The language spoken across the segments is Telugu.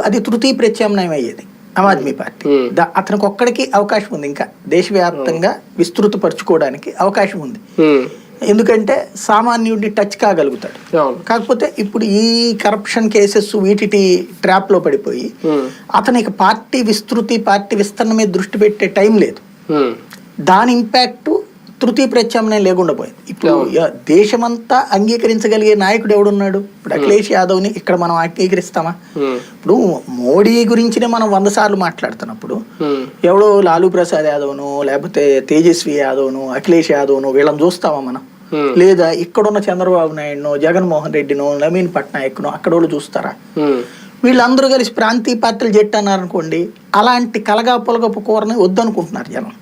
అది తృతీయ ప్రత్యామ్నాయం అయ్యేది ఆమ్ ఆద్మీ పార్టీ. అతనికి ఒక్కడికి అవకాశం ఉంది, ఇంకా దేశవ్యాప్తంగా విస్తృతపరచుకోవడానికి అవకాశం ఉంది. ఎందుకంటే సామాన్యుడిని టచ్ కాగలుగుతాడు. కాకపోతే ఇప్పుడు ఈ కరప్షన్ కేసెస్ వీటి ట్రాప్ లో పడిపోయి అతనికి పార్టీ విస్తృతి, పార్టీ విస్తరణ మీద దృష్టి పెట్టే టైం లేదు. దాని ఇంపాక్ట్ తృతీయ ప్రత్యామ్నాయం లేకుండా పోయింది. ఇప్పుడు దేశమంతా అంగీకరించగలిగే నాయకుడు ఎవడున్నాడు? ఇప్పుడు అఖిలేష్ యాదవ్ని ఇక్కడ మనం అంగీకరిస్తామా? ఇప్పుడు మోడీ గురించినే మనం 100 సార్లు మాట్లాడుతున్నప్పుడు ఎవడో లాలూ ప్రసాద్ యాదవ్ను, లేకపోతే తేజస్వి యాదవ్ను, అఖిలేష్ యాదవ్ను వీళ్ళని చూస్తామా మనం? లేదా ఇక్కడున్న చంద్రబాబు నాయుడును, జగన్మోహన్ రెడ్డిను, నవీన్ పట్నాయక్ను అక్కడ వాళ్ళు చూస్తారా? వీళ్ళందరూ కలిసి ప్రాంతీయ పార్టీలు జట్టు అన్నారనుకోండి, అలాంటి కలగా పొలగపు కూరని వద్దనుకుంటున్నారు జనం.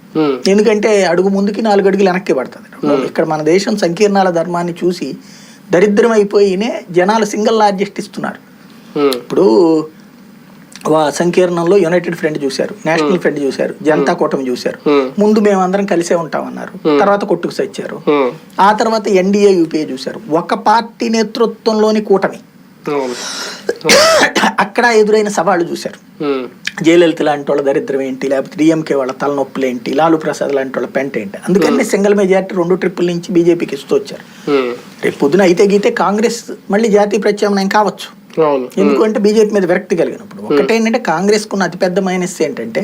ఎందుకంటే అడుగు ముందుకి 4 అడుగులు వెనక్కి పడుతుంది. ఇక్కడ మన దేశం సంకీర్ణాల ధర్మాన్ని చూసి దరిద్రం అయిపోయినే జనాలు సింగిల్ లార్జెస్ట్ ఇస్తున్నారు. ఇప్పుడు సంకీర్ణంలో యునైటెడ్ ఫ్రంట్ చూశారు, నేషనల్ ఫ్రంట్ చూశారు, జనతా కూటమి చూశారు. ముందు మేమందరం కలిసే ఉంటామన్నారు, తర్వాత కొట్టుకు సచ్చారు. ఆ తర్వాత ఎన్డీఏ యూపీఏ చూశారు. ఒక పార్టీ నేతృత్వంలోని కూటమి అక్కడ ఎదురైన సవాళ్ళు చూశారు. జయలలిత లాంటి వాళ్ళ దరిద్రం ఏంటి, లేకపోతే డిఎంకే వాళ్ళ తలనొప్పులు ఏంటి, లాలూ ప్రసాద్ లాంటి వాళ్ళ పెంట ఏంటి. అందుకని సింగిల్ మెజారిటీ 2 ట్రిప్పుల నుంచి బీజేపీకి ఇస్తూ వచ్చారు. రేపు పొద్దున అయితే గీతే కాంగ్రెస్ మళ్ళీ జాతీయ ప్రత్యామ్నాయం కావచ్చు. ఎందుకంటే బీజేపీ మీద విరక్తి కలిగినప్పుడు. ఒకటేంటంటే కాంగ్రెస్ కున్న అతిపెద్ద మైనస్ ఏంటంటే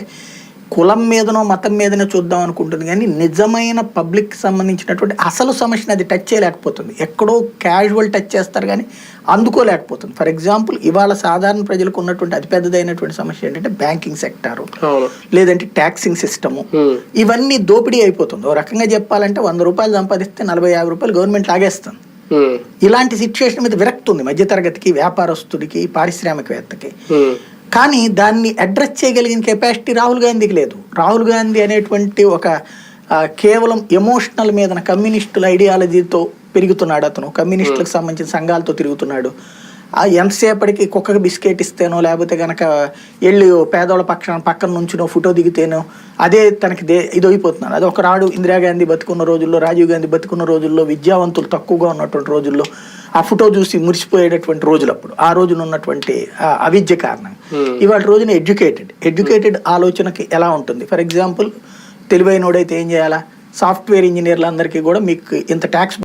కులం మీదనో మతం మీదనో చూద్దాం అనుకుంటుంది, కానీ నిజమైన పబ్లిక్ సంబంధించినటువంటి అసలు సమస్యను అది టచ్ చేయలేకపోతుంది. ఎక్కడో క్యాజువల్ టచ్ చేస్తారు కానీ అందుకోలేకపోతుంది. ఫర్ ఎగ్జాంపుల్ ఇవాళ సాధారణ ప్రజలకు ఉన్నటువంటి అతిపెద్దదైనటువంటి సమస్య ఏంటంటే బ్యాంకింగ్ సెక్టారు, లేదంటే ట్యాక్సింగ్ సిస్టము, ఇవన్నీ దోపిడీ అయిపోతుంది. ఓ రకంగా చెప్పాలంటే 100 రూపాయలు సంపాదిస్తే 40-50 రూపాయలు గవర్నమెంట్ లాగేస్తుంది. ఇలాంటి సిచ్యువేషన్ మీద విరక్తి ఉంది మధ్యతరగతికి, వ్యాపారస్తుడికి, పారిశ్రామికవేత్తకి. కానీ దాన్ని అడ్రస్ చేయగలిగిన కెపాసిటీ రాహుల్ గాంధీకి లేదు. రాహుల్ గాంధీ అనేటువంటి ఒక కేవలం ఎమోషనల్ మీద కమ్యూనిస్టుల ఐడియాలజీతో పెరుగుతున్నాడు. అతను కమ్యూనిస్టులకు సంబంధించిన సంఘాలతో తిరుగుతున్నాడు. ఎంతసేపటికి కుక్కకి బిస్కెట్ ఇస్తేనో, లేకపోతే కనుక వెళ్ళి పేదోళ్ళ పక్కన నుంచినో ఫోటో దిగితేనో అదే తనకి ఇది అయిపోతున్నాడు. అది ఒకనాడు ఇందిరాగాంధీ బతుకున్న రోజుల్లో, రాజీవ్ గాంధీ బతుకున్న రోజుల్లో, విద్యావంతులు తక్కువగా ఉన్నటువంటి రోజుల్లో ఆ ఫోటో చూసి మురిసిపోయేటటువంటి రోజులు. అప్పుడు ఆ రోజున ఉన్నటువంటి అవిద్య కారణం. ఇవాళ రోజున ఎడ్యుకేటెడ్ ఆలోచనకి ఎలా ఉంటుంది? ఫర్ ఎగ్జాంపుల్ తెలివైనోడైతే ఏం చేయాలా? సాఫ్ట్వేర్ ఇంజనీర్లందరికీ కూడా మీకు ఇంత ట్యాక్స్